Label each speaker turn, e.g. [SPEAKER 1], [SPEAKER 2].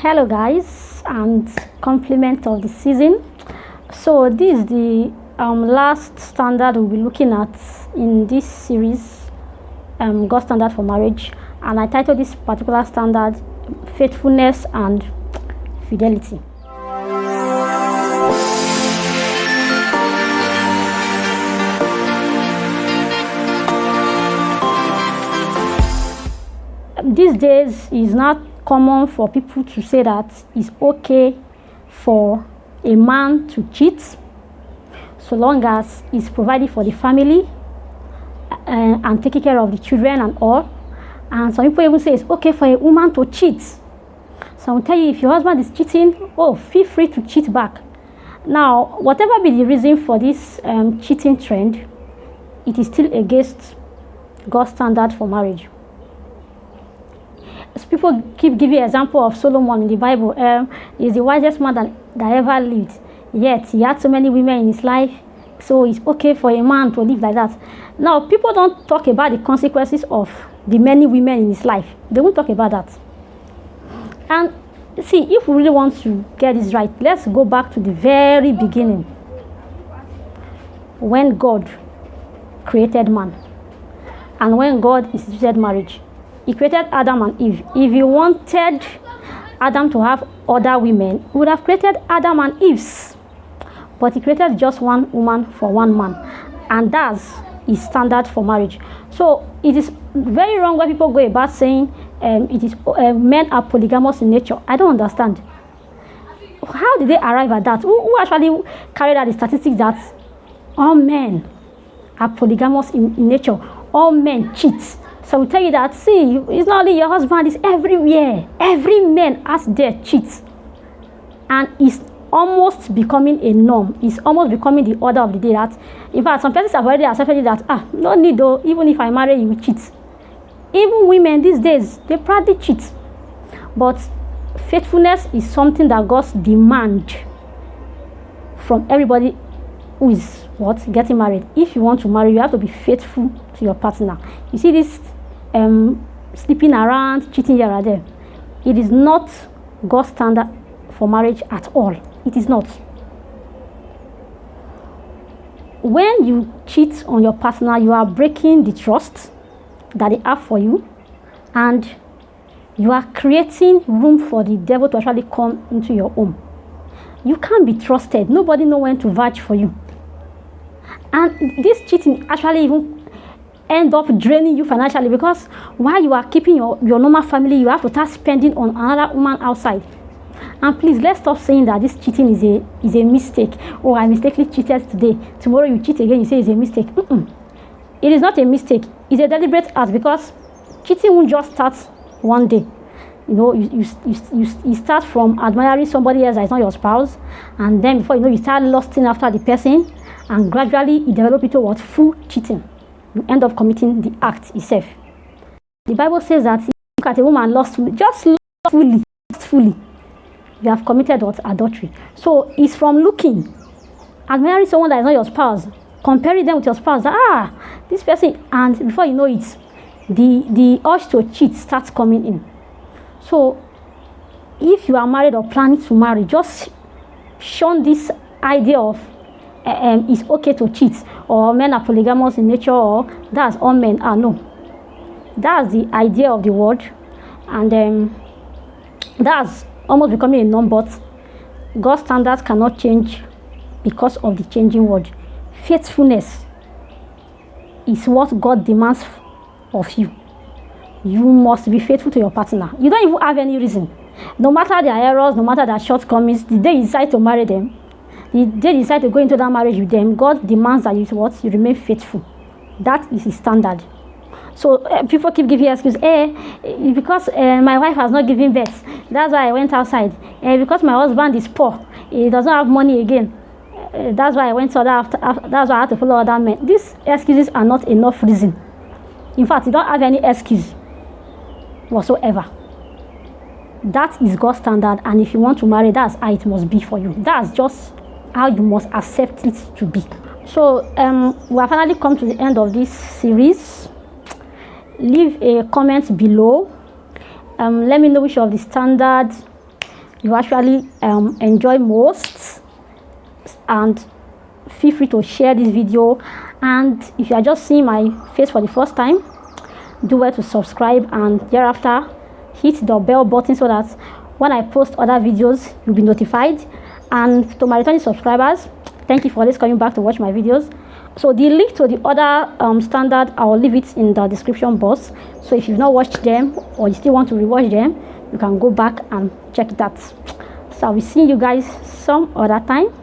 [SPEAKER 1] Hello guys, and compliment of the season. So this is the last standard we'll be looking at in this series, God's standard for marriage, and I titled this particular standard faithfulness and fidelity. These days it's not common for people to say that it's okay for a man to cheat so long as he's providing for the family and taking care of the children and all. And some people even say it's okay for a woman to cheat. So I'll tell you, if your husband is cheating, feel free to cheat back. Now, whatever be the reason for this cheating trend, it is still against God's standard for marriage. As people keep giving example of Solomon in the Bible, he's the wisest man that ever lived. Yet he had so many women in his life, so it's okay for a man to live like that. Now, people don't talk about the consequences of the many women in his life. They won't talk about that. And see, if we really want to get this right, let's go back to the very beginning, when God created man and when God instituted marriage. He created Adam and Eve. If he wanted Adam to have other women, he would have created Adam and Eve. But he created just one woman for one man. And that's his standard for marriage. So it is very wrong when people go about saying men are polygamous in nature. I don't understand. How did they arrive at that? Who actually carried out the statistics that all men are polygamous in nature? All men cheat. So we tell you that, see, it's not only your husband, it's everywhere. Every man has their cheats. And it's almost becoming a norm. It's almost becoming the order of the day that, in fact, some persons have already accepted that, no need though, even if I marry, you will cheat. Even women these days, they proudly cheat. But faithfulness is something that God demands from everybody who is getting married. If you want to marry, you have to be faithful to your partner. You see this sleeping around, cheating here and there. It is not God's standard for marriage at all. It is not. When you cheat on your partner, you are breaking the trust that they have for you, and you are creating room for the devil to actually come into your home. You can't be trusted. Nobody knows when to vouch for you. And this cheating actually even end up draining you financially, because while you are keeping your normal family, you have to start spending on another woman outside. And please, let's stop saying that this cheating is a mistake. I mistakenly cheated today. Tomorrow you cheat again, you say it's a mistake. It is not a mistake. It's a deliberate act, because cheating won't just start one day. You start from admiring somebody else that is not your spouse, and then before you know, you start lusting after the person, and gradually you develop into full cheating. You end up committing the act itself. The Bible says that if you look at a woman lustfully, just lustfully, you have committed adultery. So it's from looking, admiring someone that is not your spouse, comparing them with your spouse, this person, and before you know it, the urge to cheat starts coming in. So if you are married or planning to marry, just shun this idea of it's okay to cheat, or men are polygamous in nature, or that's all men are. No, that's the idea of the world, and that's almost becoming a norm. But God's standards cannot change because of the changing world. Faithfulness is what God demands of you. You must be faithful to your partner. You don't even have any reason, no matter their errors, no matter their shortcomings. The day you decide to marry them, the day you decide to go into that marriage with them, God demands that you remain faithful. That is his standard. So people keep giving excuses. Because my wife has not given birth, that's why I went outside. Because my husband is poor, he doesn't have money again, that's why I went that's why I had to follow other men. These excuses are not enough reason. In fact, you don't have any excuse whatsoever. That is God's standard, and if you want to marry, that's how it must be for you. That's just how you must accept it to be. So we have finally come to the end of this series. Leave a comment below Let me know which of the standards you actually enjoy most. And feel free to share this video. And if you are just seeing my face for the first time, do well to subscribe, and thereafter hit the bell button so that when I post other videos, you'll be notified. And to my returning subscribers, thank you for always coming back to watch my videos. So the link to the other standard, I'll leave it in the description box. So if you've not watched them or you still want to rewatch them, you can go back and check it out. So I will see you guys some other time.